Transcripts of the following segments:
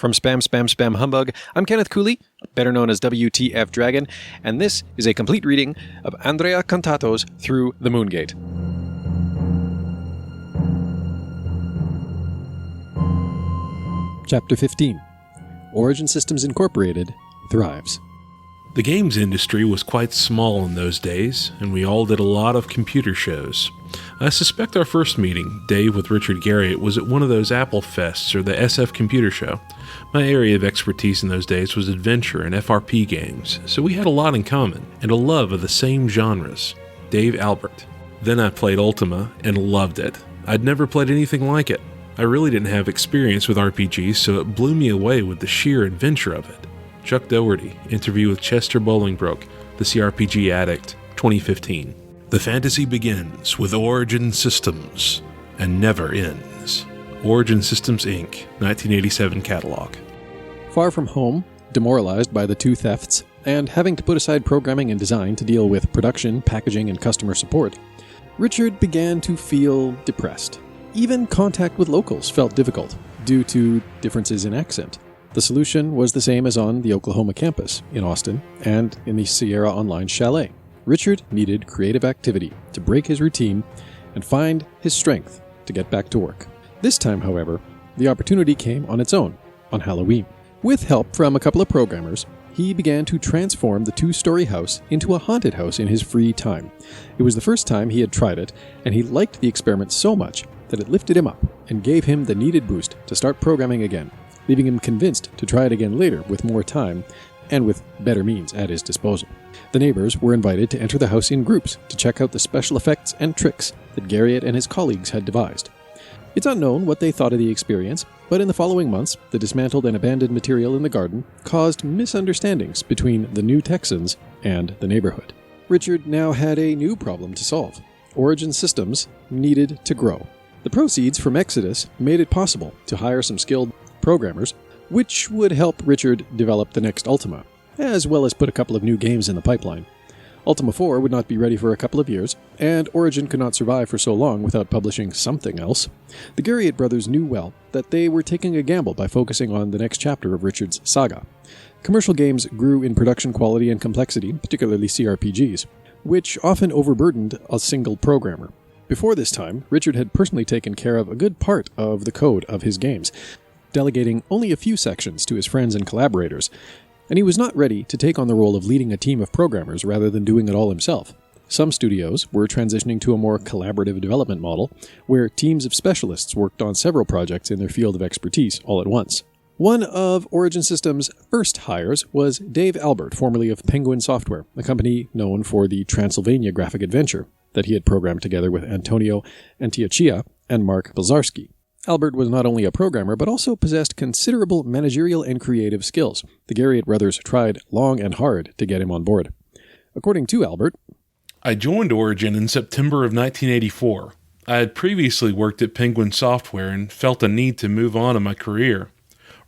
From Spam Spam Spam Humbug, I'm Kenneth Cooley, better known as WTF Dragon, and this is a complete reading of Andrea Cantato's Through the Moongate. Chapter 15. Origin Systems Incorporated thrives. The games industry was quite small in those days, and we all did a lot of computer shows. I suspect our first meeting, Dave with Richard Garriott, was at one of those Apple Fests or the SF Computer Show. My area of expertise in those days was adventure and FRP games, so we had a lot in common, and a love of the same genres. Dave Albert. Then I played Ultima, and loved it. I'd never played anything like it. I really didn't have experience with RPGs, so it blew me away with the sheer adventure of it. Chuck Doherty, interview with Chester Bolingbroke, the CRPG Addict, 2015. The fantasy begins with Origin Systems, and never ends. Origin Systems, Inc., 1987 catalog. Far from home, demoralized by the two thefts, and having to put aside programming and design to deal with production, packaging, and customer support, Richard began to feel depressed. Even contact with locals felt difficult, due to differences in accent. The solution was the same as on the Oklahoma campus, in Austin, and in the Sierra Online Chalet. Richard needed creative activity to break his routine and find his strength to get back to work. This time, however, the opportunity came on its own, on Halloween. With help from a couple of programmers, he began to transform the two-story house into a haunted house in his free time. It was the first time he had tried it, and he liked the experiment so much that it lifted him up and gave him the needed boost to start programming again, leaving him convinced to try it again later with more time and with better means at his disposal. The neighbors were invited to enter the house in groups to check out the special effects and tricks that Garriott and his colleagues had devised. It's unknown what they thought of the experience, but in the following months, the dismantled and abandoned material in the garden caused misunderstandings between the new Texans and the neighborhood. Richard now had a new problem to solve. Origin Systems needed to grow. The proceeds from Exodus made it possible to hire some skilled programmers, which would help Richard develop the next Ultima, as well as put a couple of new games in the pipeline. Ultima 4 would not be ready for a couple of years, and Origin could not survive for so long without publishing something else. The Garriott brothers knew well that they were taking a gamble by focusing on the next chapter of Richard's saga. Commercial games grew in production quality and complexity, particularly CRPGs, which often overburdened a single programmer. Before this time, Richard had personally taken care of a good part of the code of his games, delegating only a few sections to his friends and collaborators, and he was not ready to take on the role of leading a team of programmers rather than doing it all himself. Some studios were transitioning to a more collaborative development model, where teams of specialists worked on several projects in their field of expertise all at once. One of Origin Systems' first hires was Dave Albert, formerly of Penguin Software, a company known for the Transylvania graphic adventure that he had programmed together with Antonio Antiochia and Mark Belzarski. Albert was not only a programmer, but also possessed considerable managerial and creative skills. The Garriott brothers tried long and hard to get him on board. According to Albert, I joined Origin in September of 1984. I had previously worked at Penguin Software and felt a need to move on in my career.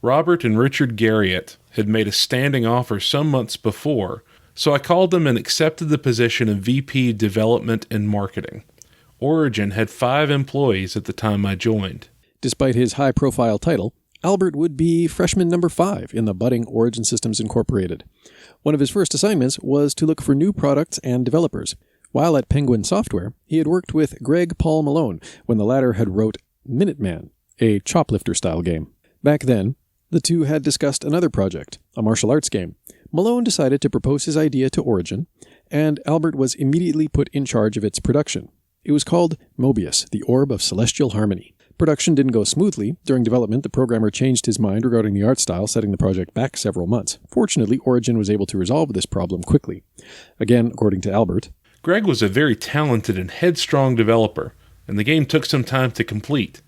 Robert and Richard Garriott had made a standing offer some months before, so I called them and accepted the position of VP Development and Marketing. Origin had 5 employees at the time I joined. Despite his high-profile title, Albert would be freshman number 5 in the budding Origin Systems Incorporated. One of his first assignments was to look for new products and developers. While at Penguin Software, he had worked with Greg Paul Malone when the latter had wrote Minuteman, a choplifter-style game. Back then, the two had discussed another project, a martial arts game. Malone decided to propose his idea to Origin, and Albert was immediately put in charge of its production. It was called Mobius, the Orb of Celestial Harmony. Production didn't go smoothly. During development, the programmer changed his mind regarding the art style, setting the project back several months. Fortunately, Origin was able to resolve this problem quickly. Again, according to Albert, Greg was a very talented and headstrong developer, and the game took some time to complete.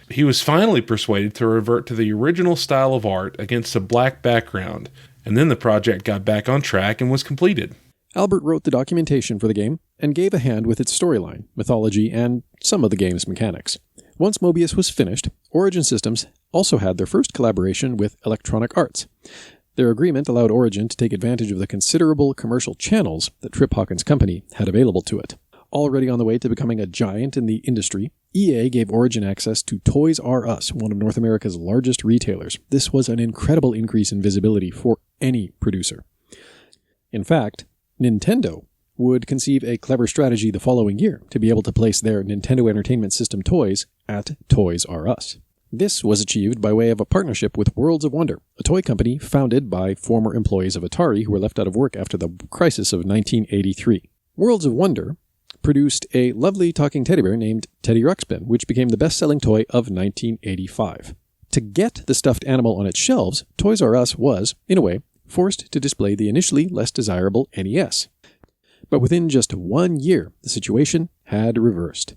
He was finally persuaded to revert to the original style of art against a black background, and then the project got back on track and was completed. Albert wrote the documentation for the game and gave a hand with its storyline, mythology, and some of the game's mechanics. Once Mobius was finished, Origin Systems also had their first collaboration with Electronic Arts. Their agreement allowed Origin to take advantage of the considerable commercial channels that Trip Hawkins' company had available to it. Already on the way to becoming a giant in the industry, EA gave Origin access to Toys R Us, one of North America's largest retailers. This was an incredible increase in visibility for any producer. In fact, Nintendo would conceive a clever strategy the following year to be able to place their Nintendo Entertainment System toys at Toys R Us. This was achieved by way of a partnership with Worlds of Wonder, a toy company founded by former employees of Atari who were left out of work after the crisis of 1983. Worlds of Wonder produced a lovely talking teddy bear named Teddy Ruxpin, which became the best-selling toy of 1985. To get the stuffed animal on its shelves, Toys R Us was, in a way, forced to display the initially less desirable NES. But within just 1 year, the situation had reversed.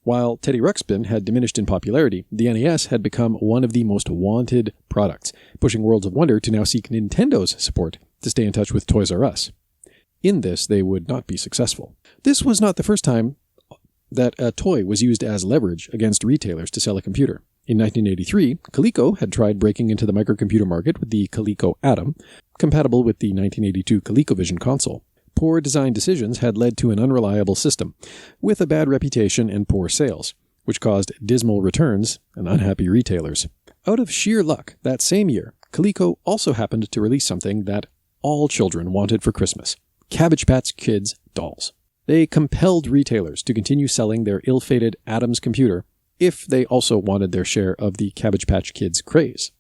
While Teddy Ruxpin had diminished in popularity, the NES had become one of the most wanted products, pushing Worlds of Wonder to now seek Nintendo's support to stay in touch with Toys R Us. In this, they would not be successful. This was not the first time that a toy was used as leverage against retailers to sell a computer. In 1983, Coleco had tried breaking into the microcomputer market with the Coleco Atom, compatible with the 1982 ColecoVision console. Poor design decisions had led to an unreliable system, with a bad reputation and poor sales, which caused dismal returns and unhappy retailers. Out of sheer luck, that same year, Coleco also happened to release something that all children wanted for Christmas: Cabbage Patch Kids dolls. They compelled retailers to continue selling their ill-fated Adams computer if they also wanted their share of the Cabbage Patch Kids craze.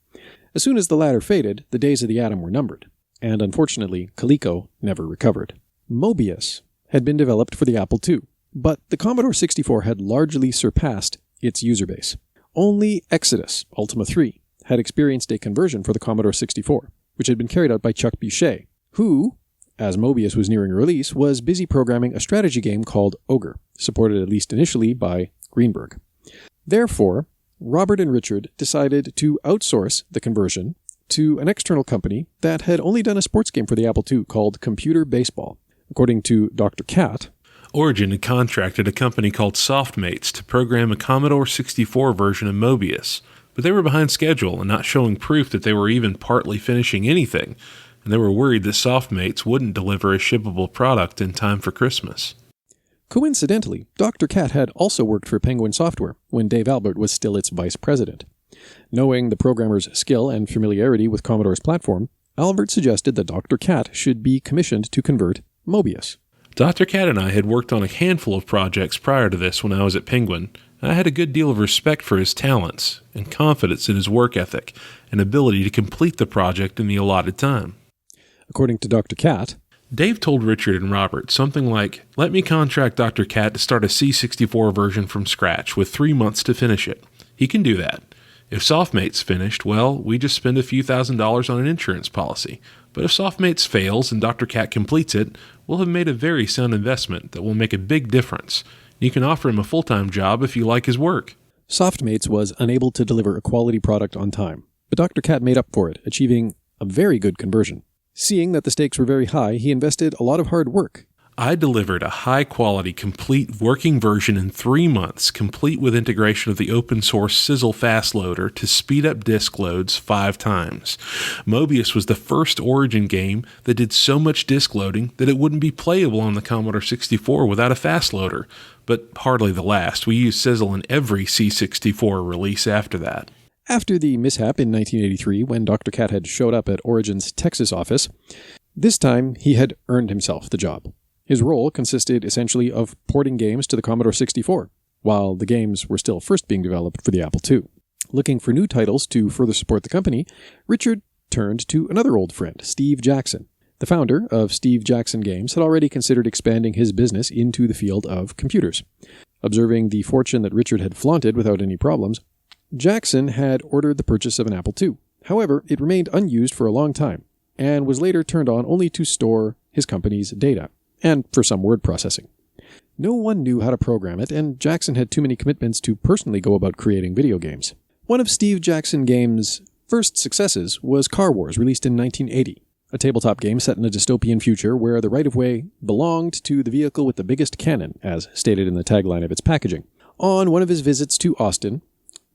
As soon as the latter faded, the days of the Atom were numbered, and unfortunately, Coleco never recovered. Mobius had been developed for the Apple II, but the Commodore 64 had largely surpassed its user base. Only Exodus, Ultima 3, had experienced a conversion for the Commodore 64, which had been carried out by Chuck Boucher, who, as Mobius was nearing release, was busy programming a strategy game called Ogre, supported at least initially by Greenberg. Therefore, Robert and Richard decided to outsource the conversion to an external company that had only done a sports game for the Apple II called Computer Baseball. According to Dr. Cat, Origin had contracted a company called Softmates to program a Commodore 64 version of Mobius, but they were behind schedule and not showing proof that they were even partly finishing anything, and they were worried that Softmates wouldn't deliver a shippable product in time for Christmas. Coincidentally, Dr. Cat had also worked for Penguin Software when Dave Albert was still its vice president. Knowing the programmer's skill and familiarity with Commodore's platform, Albert suggested that Dr. Cat should be commissioned to convert Mobius. Dr. Cat and I had worked on a handful of projects prior to this when I was at Penguin, and I had a good deal of respect for his talents and confidence in his work ethic and ability to complete the project in the allotted time. According to Dr. Cat, Dave told Richard and Robert something like, "Let me contract Dr. Cat to start a C64 version from scratch with 3 months to finish it. He can do that. If Softmates finished, well, we just spend a few $1,000s on an insurance policy. But if Softmates fails and Dr. Cat completes it, we'll have made a very sound investment that will make a big difference. You can offer him a full-time job if you like his work." Softmates was unable to deliver a quality product on time, but Dr. Cat made up for it, achieving a very good conversion. Seeing that the stakes were very high, he invested a lot of hard work. I delivered a high-quality, complete working version in 3 months, complete with integration of the open-source Sizzle Fast Loader to speed up disk loads 5 times. Mobius was the first Origin game that did so much disk loading that it wouldn't be playable on the Commodore 64 without a fast loader, but hardly the last. We used Sizzle in every C64 release after that. After the mishap in 1983, when Dr. Cat had showed up at Origin's Texas office, this time he had earned himself the job. His role consisted essentially of porting games to the Commodore 64, while the games were still first being developed for the Apple II. Looking for new titles to further support the company, Richard turned to another old friend, Steve Jackson. The founder of Steve Jackson Games had already considered expanding his business into the field of computers. Observing the fortune that Richard had flaunted without any problems, Jackson had ordered the purchase of an Apple II. However, it remained unused for a long time, and was later turned on only to store his company's data, and for some word processing. No one knew how to program it, and Jackson had too many commitments to personally go about creating video games. One of Steve Jackson Games' first successes was Car Wars, released in 1980, a tabletop game set in a dystopian future where the right-of-way belonged to the vehicle with the biggest cannon, as stated in the tagline of its packaging. On one of his visits to Austin,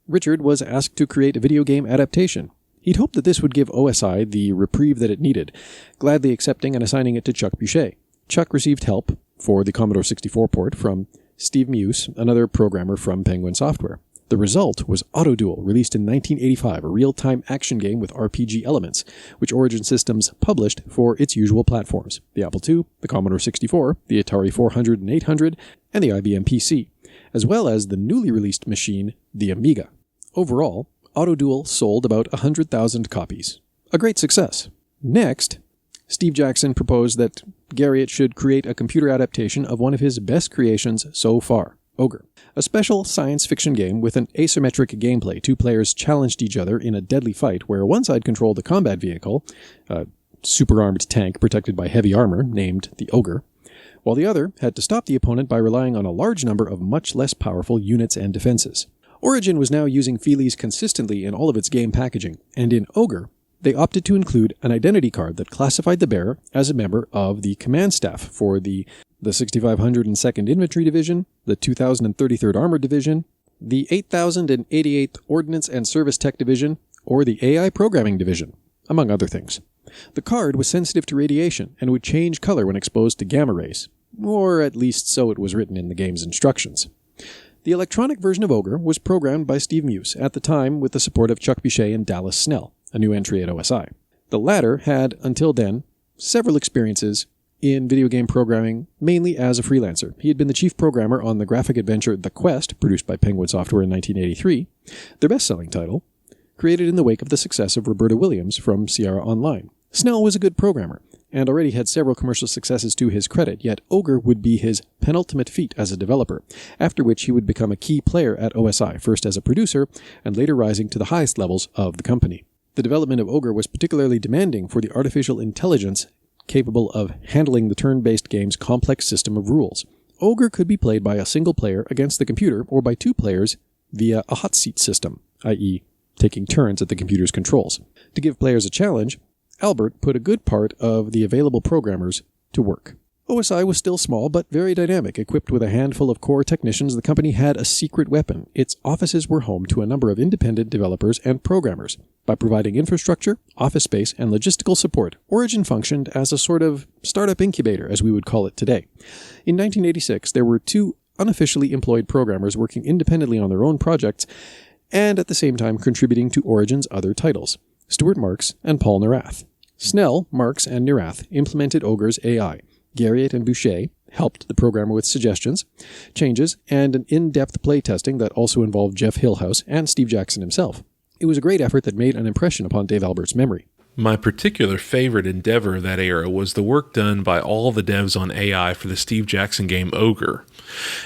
Richard was asked to create a video game adaptation. He'd hoped that this would give OSI the reprieve that it needed, gladly accepting and assigning it to Chuck Boucher. Chuck received help for the Commodore 64 port from Steve Muse, another programmer from Penguin Software. The result was Autoduel, released in 1985, a real-time action game with RPG elements, which Origin Systems published for its usual platforms, the Apple II, the Commodore 64, the Atari 400 and 800, and the IBM PC, as well as the newly released machine, the Amiga. Overall, Autoduel sold about 100,000 copies. A great success. Next, Steve Jackson proposed that Garriott should create a computer adaptation of one of his best creations so far, Ogre. A special science fiction game with an asymmetric gameplay. Two players challenged each other in a deadly fight where one side controlled a combat vehicle, a super-armed tank protected by heavy armor named the Ogre, while the other had to stop the opponent by relying on a large number of much less powerful units and defenses. Origin was now using Feelies consistently in all of its game packaging, and in Ogre, they opted to include an identity card that classified the bearer as a member of the command staff for the 6502nd Infantry Division, the 2033rd Armored Division, the 8088th Ordnance and Service Tech Division, or the AI Programming Division, among other things. The card was sensitive to radiation and would change color when exposed to gamma rays, or at least so it was written in the game's instructions. The electronic version of Ogre was programmed by Steve Muse, at the time with the support of Chuck Bichet and Dallas Snell, a new entry at OSI. The latter had, until then, several experiences in video game programming, mainly as a freelancer. He had been the chief programmer on the graphic adventure The Quest, produced by Penguin Software in 1983, their best-selling title, created in the wake of the success of Roberta Williams from Sierra Online. Snell was a good programmer, and already had several commercial successes to his credit, yet Ogre would be his penultimate feat as a developer, after which he would become a key player at OSI, first as a producer, and later rising to the highest levels of the company. The development of Ogre was particularly demanding for the artificial intelligence capable of handling the turn-based game's complex system of rules. Ogre could be played by a single player against the computer or by two players via a hot seat system, i.e., taking turns at the computer's controls. To give players a challenge, Albert put a good part of the available programmers to work. OSI was still small, but very dynamic. Equipped with a handful of core technicians, the company had a secret weapon. Its offices were home to a number of independent developers and programmers. By providing infrastructure, office space, and logistical support, Origin functioned as a sort of startup incubator, as we would call it today. In 1986, there were two unofficially employed programmers working independently on their own projects, and at the same time contributing to Origin's other titles, Stuart Marks and Paul Neurath. Snell, Marks, and Neurath implemented Ogre's AI. Garriott and Boucher helped the programmer with suggestions, changes, and an in-depth playtesting that also involved Jeff Hillhouse and Steve Jackson himself. It was a great effort that made an impression upon Dave Albert's memory. My particular favorite endeavor of that era was the work done by all the devs on AI for the Steve Jackson game Ogre.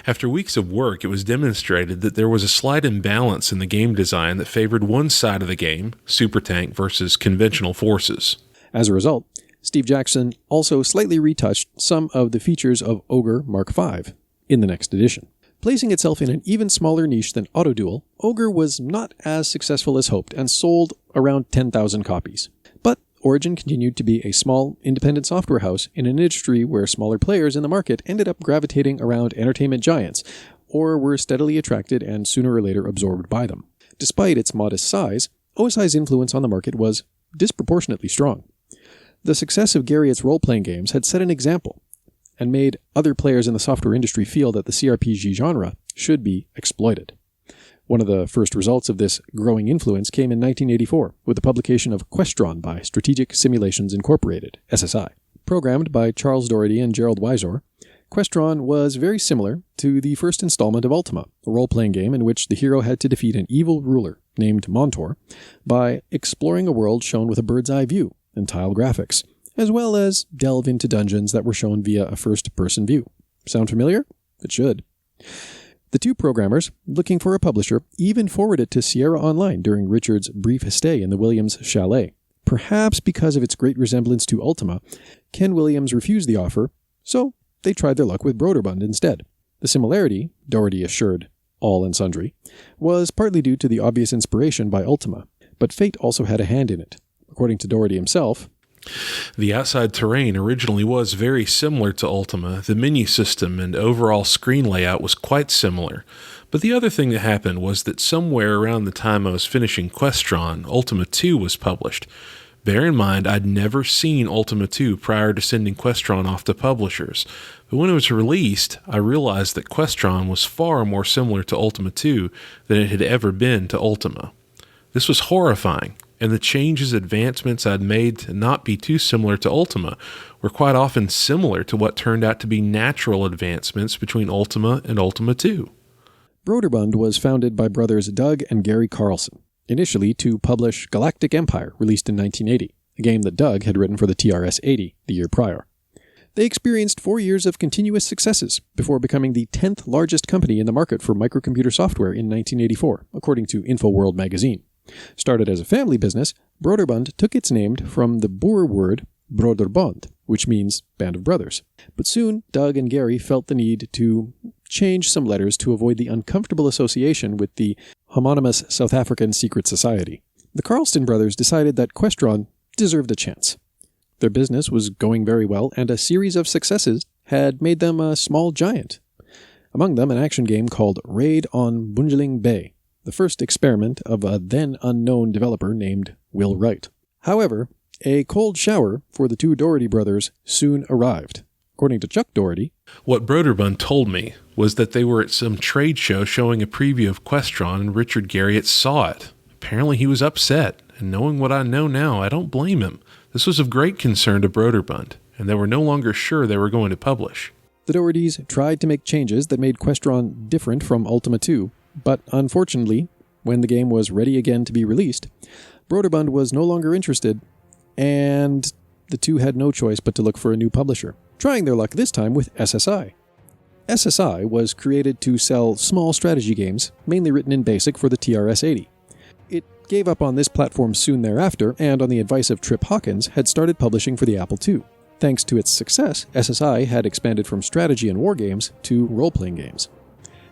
After weeks of work, it was demonstrated that there was a slight imbalance in the game design that favored one side of the game, Supertank versus conventional forces. As a result, Steve Jackson also slightly retouched some of the features of Ogre Mark V in the next edition. Placing itself in an even smaller niche than Autoduel, Ogre was not as successful as hoped and sold around 10,000 copies. But Origin continued to be a small, independent software house in an industry where smaller players in the market ended up gravitating around entertainment giants, or were steadily attracted and sooner or later absorbed by them. Despite its modest size, OSI's influence on the market was disproportionately strong. The success of Garriott's role-playing games had set an example, and made other players in the software industry feel that the CRPG genre should be exploited. One of the first results of this growing influence came in 1984, with the publication of Questron by Strategic Simulations Incorporated, SSI. Programmed by Charles Doherty and Gerald Weisor, Questron was very similar to the first installment of Ultima, a role-playing game in which the hero had to defeat an evil ruler named Montor by exploring a world shown with a bird's-eye view and tile graphics, as well as delve into dungeons that were shown via a first-person view. Sound familiar? It should. The two programmers, looking for a publisher, even forwarded to Sierra Online during Richard's brief stay in the Williams chalet. Perhaps because of its great resemblance to Ultima, Ken Williams refused the offer, so they tried their luck with Broderbund instead. The similarity, Doherty assured all and sundry, was partly due to the obvious inspiration by Ultima, but fate also had a hand in it. According to Doherty himself, the outside terrain originally was very similar to Ultima. The menu system and overall screen layout was quite similar. But the other thing that happened was that somewhere around the time I was finishing Questron, Ultima 2 was published. Bear in mind, I'd never seen Ultima 2 prior to sending Questron off to publishers, but when it was released, I realized that Questron was far more similar to Ultima 2 than it had ever been to Ultima. This was horrifying, and the changes, advancements I'd made to not be too similar to Ultima were quite often similar to what turned out to be natural advancements between Ultima and Ultima 2. Broderbund was founded by brothers Doug and Gary Carlson, initially to publish Galactic Empire, released in 1980, a game that Doug had written for the TRS-80 the year prior. They experienced 4 years of continuous successes before becoming the 10th largest company in the market for microcomputer software in 1984, according to InfoWorld magazine. Started as a family business, Broderbund took its name from the Boer word Broderbond, which means band of brothers. But soon, Doug and Gary felt the need to change some letters to avoid the uncomfortable association with the homonymous South African secret society. The Carlston brothers decided that Questron deserved a chance. Their business was going very well, and a series of successes had made them a small giant. Among them, an action game called Raid on Bungeling Bay, the first experiment of a then-unknown developer named Will Wright. However, a cold shower for the two Doherty brothers soon arrived. According to Chuck Doherty, what Broderbund told me was that they were at some trade show showing a preview of Questron and Richard Garriott saw it. Apparently he was upset, and knowing what I know now, I don't blame him. This was of great concern to Broderbund, and they were no longer sure they were going to publish. The Dohertys tried to make changes that made Questron different from Ultima 2, but unfortunately, when the game was ready again to be released, Broderbund was no longer interested, and the two had no choice but to look for a new publisher, trying their luck this time with SSI. SSI was created to sell small strategy games, mainly written in BASIC for the TRS-80. It gave up on this platform soon thereafter, and on the advice of Trip Hawkins, had started publishing for the Apple II. Thanks to its success, SSI had expanded from strategy and war games to role-playing games.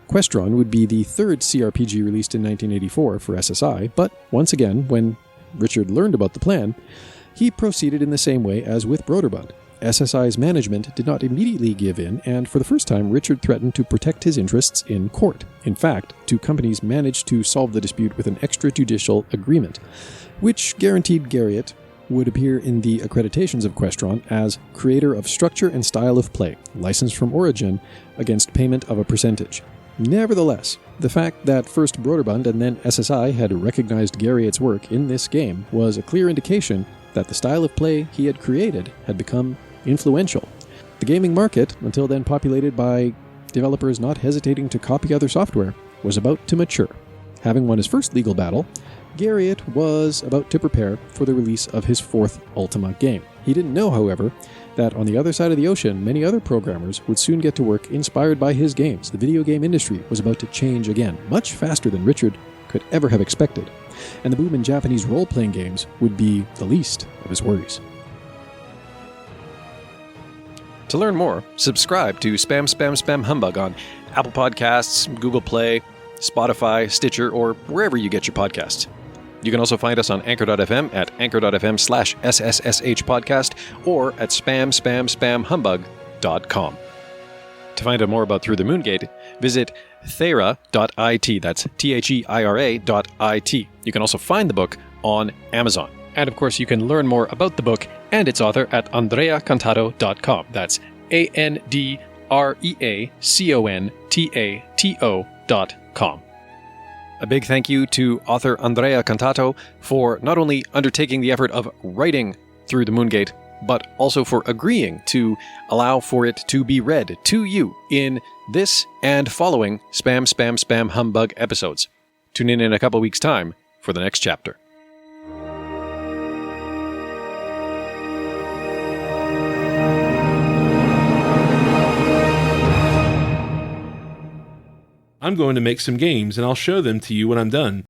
Questron would be the third CRPG released in 1984 for SSI, but once again, when Richard learned about the plan, he proceeded in the same way as with Broderbund. SSI's management did not immediately give in, and for the first time, Richard threatened to protect his interests in court. In fact, two companies managed to solve the dispute with an extrajudicial agreement, which guaranteed Garriott would appear in the accreditations of Questron as creator of structure and style of play, licensed from Origin, against payment of a percentage. Nevertheless, the fact that first Broderbund and then SSI had recognized Garriott's work in this game was a clear indication that the style of play he had created had become influential. The gaming market, until then populated by developers not hesitating to copy other software, was about to mature. Having won his first legal battle, Garriott was about to prepare for the release of his fourth Ultima game. He didn't know, however, that on the other side of the ocean, many other programmers would soon get to work inspired by his games. The video game industry was about to change again, much faster than Richard could ever have expected, and the boom in Japanese role-playing games would be the least of his worries. To learn more, subscribe to Spam Spam Spam Humbug on Apple Podcasts, Google Play, Spotify, Stitcher, or wherever you get your podcasts. You can also find us on Anchor.fm at anchor.fm/SSSH podcast or at spamspamspamhumbug.com. To find out more about Through the Moongate, visit theira.it. That's theira.it. You can also find the book on Amazon. And of course, you can learn more about the book and its author at andreacantato.com. That's ANDREACONTATO.com. A big thank you to author Andrea Cantato for not only undertaking the effort of writing Through the Moongate, but also for agreeing to allow for it to be read to you in this and following Spam Spam Spam Humbug episodes. Tune in a couple weeks' time for the next chapter. I'm going to make some games, and I'll show them to you when I'm done.